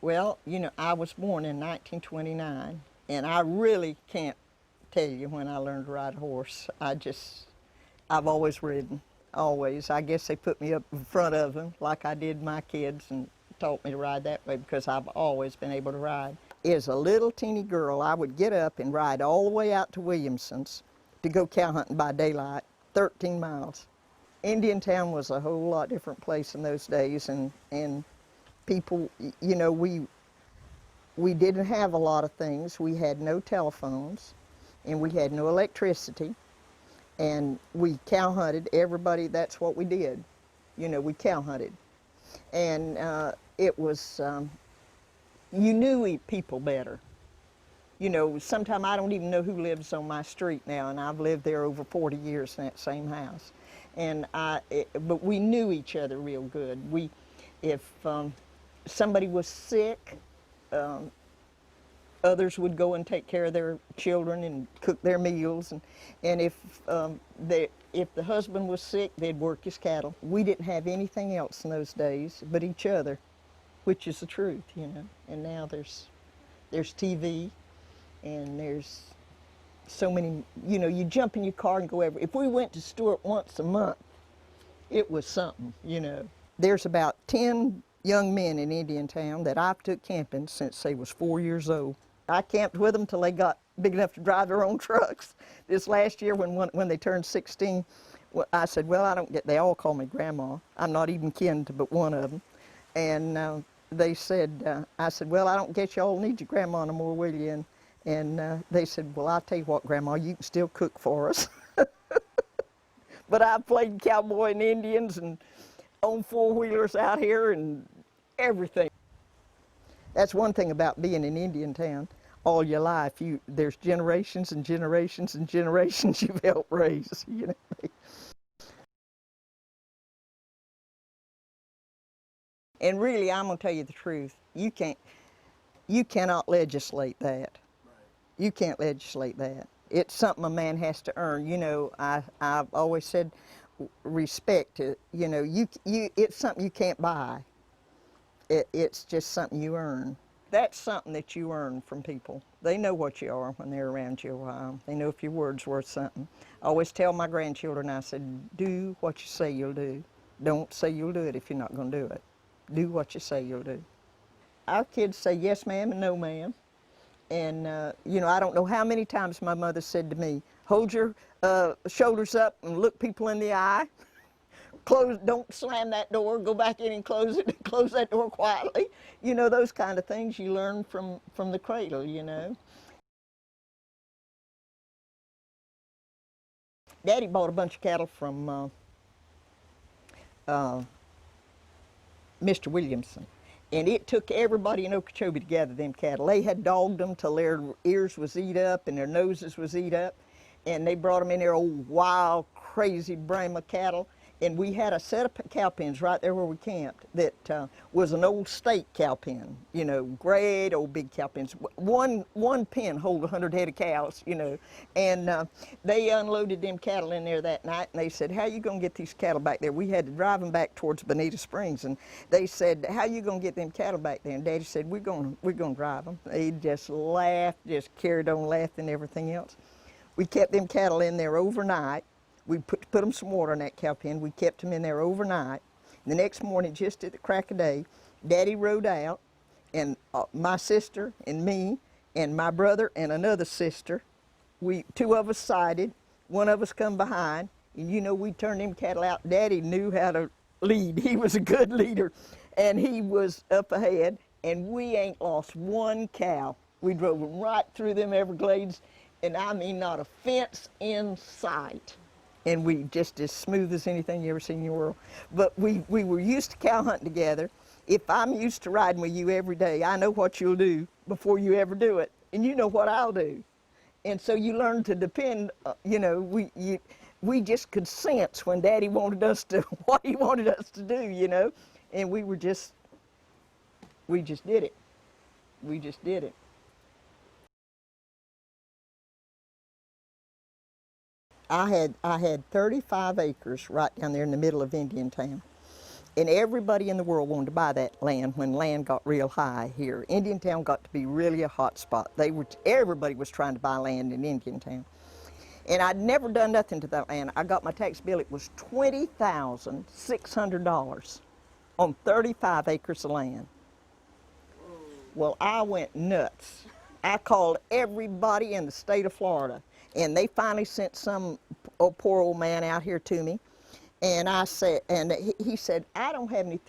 Well, you know, I was born in 1929, and I really can't tell you when I learned to ride a horse. I've always ridden, always. I guess they put me up in front of them like I did my kids and taught me to ride that way because I've always been able to ride. As a little teeny girl, I would get up and ride all the way out to Williamson's to go cow hunting by daylight, 13 miles. Indiantown was a whole lot different place in those days, and people, you know, we didn't have a lot of things. We had no telephones, and we had no electricity, and we cow hunted. Everybody, that's what we did. You know, we cow hunted. And it was, you knew people better. You know, sometimes I don't even know who lives on my street now, and I've lived there over 40 years in that same house. And but we knew each other real good. If somebody was sick, others would go and take care of their children and cook their meals. And if the husband was sick, they'd work his cattle. We didn't have anything else in those days but each other, which is the truth, you know. And now there's TV, and there's so many, you know, you jump in your car and go everywhere. If we went to Stewart once a month, it was something, you know. There's about 10 young men in Indiantown that I've took camping since they was 4 years old. I camped with them till they got big enough to drive their own trucks. This last year when they turned 16, I said, well, I don't get, they all call me Grandma. I'm not even kin to but one of them. And they said, I said, well, I don't guess y'all need your grandma no more, will you? And they said, well, I'll tell you what, Grandma, you can still cook for us. But I've played cowboy and Indians and owned four-wheelers out here and everything. That's one thing about being in Indiantown. All your life, there's generations and generations and generations you've helped raise, you know. And really, I'm gonna tell you the truth. You cannot legislate that. You can't legislate that. It's something a man has to earn. You know, I've always said respect. You know, it's something you can't buy. It's just something you earn. That's something that you earn from people. They know what you are when they're around you a while. They know if your word's worth something. I always tell my grandchildren, I said, do what you say you'll do. Don't say you'll do it if you're not going to do it. Do what you say you'll do. Our kids say yes, ma'am, and no, ma'am. And, you know, I don't know how many times my mother said to me, hold your shoulders up and look people in the eye. Don't slam that door, go back in and close it, close that door quietly. You know, those kind of things you learn from the cradle, you know. Daddy bought a bunch of cattle from Mr. Williamson. And it took everybody in Okeechobee to gather them cattle. They had dogged them till their ears was eat up and their noses was eat up. And they brought them in there, old wild, crazy Brahma cattle. And we had a set of cow pens right there where we camped that was an old state cow pen, you know, great old big cow pens. One pen hold 100 head of cows, you know. And they unloaded them cattle in there that night, and they said, how you going to get these cattle back there? We had to drive them back towards Bonita Springs, and they said, how you going to get them cattle back there? And Daddy said, we're going to drive them. They just laughed, just carried on laughing and everything else. We kept them cattle in there overnight. We put them some water in that cow pen. We kept them in there overnight. The next morning, just at the crack of day, Daddy rode out, and my sister and me and my brother and another sister, two of us sided, one of us come behind, and you know, we turned them cattle out. Daddy knew how to lead. He was a good leader, and he was up ahead, and we ain't lost one cow. We drove them right through them everglades, and I mean not a fence in sight. And we just as smooth as anything you ever seen in your world. But we were used to cow hunting together. If I'm used to riding with you every day, I know what you'll do before you ever do it, and you know what I'll do. And so you learn to depend, you know, we just could sense when Daddy wanted us to, what he wanted us to do, you know, and we just did it. We just did it. I had 35 acres right down there in the middle of Indiantown. And everybody in the world wanted to buy that land when land got real high here. Indiantown got to be really a hot spot. Everybody was trying to buy land in Indiantown. And I'd never done nothing to that land. I got my tax bill, it was $20,600 on 35 acres of land. Well, I went nuts. I called everybody in the state of Florida, and they finally sent some poor old man out here to me. And I said, and he said, I don't have any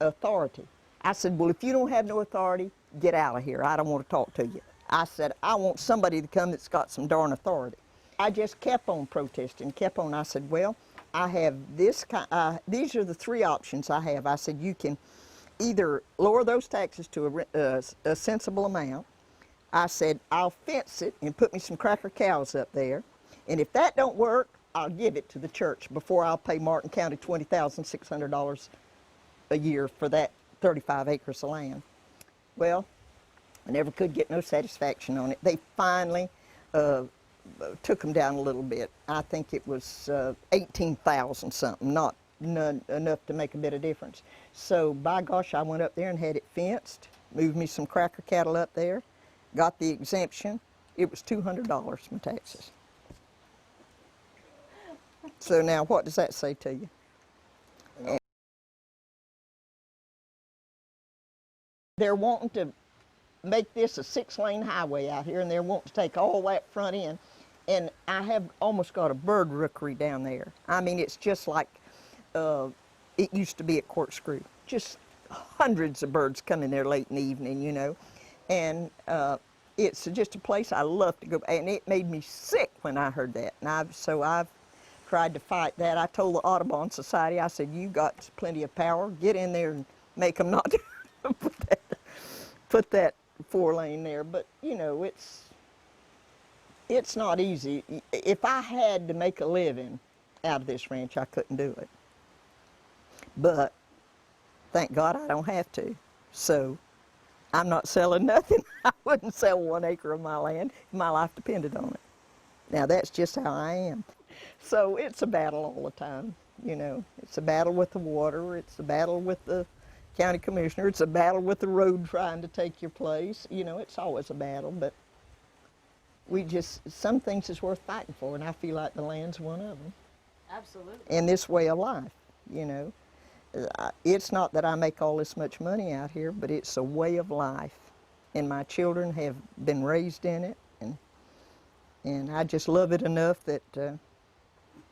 authority. I said, well, if you don't have no authority, get out of here. I don't want to talk to you. I said, I want somebody to come that's got some darn authority. I just kept on protesting, kept on. I said, well, I have this kind, these are the three options I have. I said, you can either lower those taxes to a sensible amount. I said, I'll fence it and put me some cracker cows up there. And if that don't work, I'll give it to the church before I'll pay Martin County $20,600 a year for that 35 acres of land. Well, I never could get no satisfaction on it. They finally took them down a little bit. I think it was 18,000 something, not enough to make a bit of difference. So by gosh, I went up there and had it fenced, moved me some cracker cattle up there, got the exemption. It was $200 from taxes. So now what does that say to you? And they're wanting to make this a 6-lane highway out here, and they're wanting to take all that front end. And I have almost got a bird rookery down there. I mean, it's just like it used to be at Corkscrew. Just hundreds of birds come in there late in the evening, you know. And it's just a place I love to go. And it made me sick when I heard that. And so I've tried to fight that. I told the Audubon Society, I said, you got plenty of power. Get in there and make them not put that 4-lane there. But, you know, it's not easy. If I had to make a living out of this ranch, I couldn't do it. But thank God I don't have to. So I'm not selling nothing. I wouldn't sell 1 acre of my land if my life depended on it. Now that's just how I am. So it's a battle all the time, you know. It's a battle with the water. It's a battle with the county commissioner. It's a battle with the road trying to take your place. You know, it's always a battle, but some things is worth fighting for, and I feel like the land's one of them. Absolutely. And this way of life, you know. It's not that I make all this much money out here, but it's a way of life. And my children have been raised in it, and I just love it enough that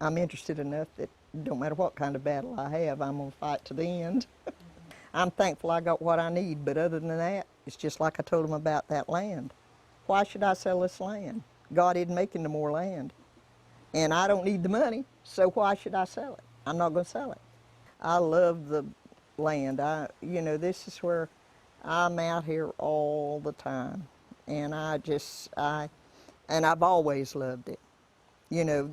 I'm interested enough that no matter what kind of battle I have, I'm going to fight to the end. I'm thankful I got what I need, but other than that, it's just like I told them about that land. Why should I sell this land? God isn't making no more land. And I don't need the money, so why should I sell it? I'm not going to sell it. I love the land. You know, this is where I'm out here all the time. And I've always loved it. You know,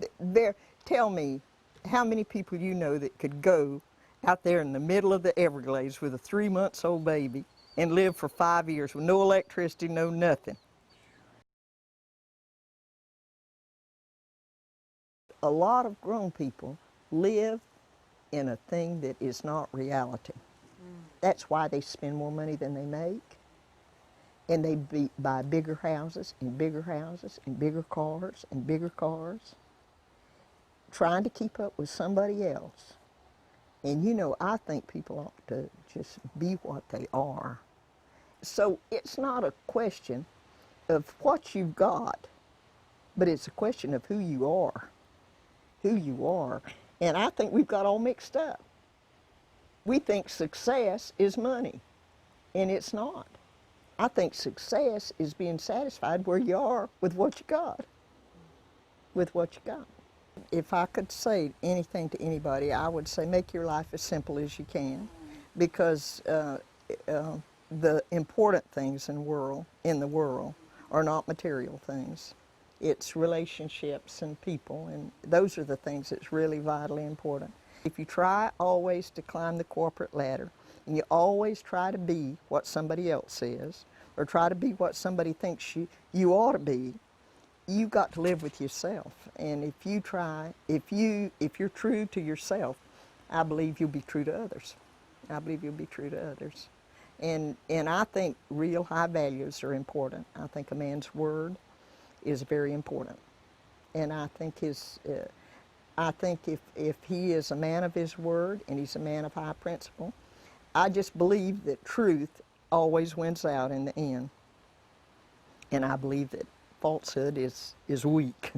tell me how many people you know that could go out there in the middle of the Everglades with a 3-month-old baby and live for 5 years with no electricity, no nothing. A lot of grown people live in a thing that is not reality. That's why they spend more money than they make. And they buy bigger houses and bigger houses and bigger cars and bigger cars, trying to keep up with somebody else. And you know, I think people ought to just be what they are. So it's not a question of what you've got, but it's a question of who you are. Who you are. And I think we've got all mixed up. We think success is money, and it's not. I think success is being satisfied where you are with what you got. With what you got. If I could say anything to anybody, I would say make your life as simple as you can, because the important things in the world are not material things. It's relationships and people, and those are the things that's really vitally important. If you try always to climb the corporate ladder, and you always try to be what somebody else is, or try to be what somebody thinks you ought to be, you've got to live with yourself. And if you're true to yourself, I believe you'll be true to others. I believe you'll be true to others. And I think real high values are important. I think a man's word is very important. And I think if he is a man of his word and he's a man of high principle, I just believe that truth always wins out in the end. And I believe that falsehood is weak.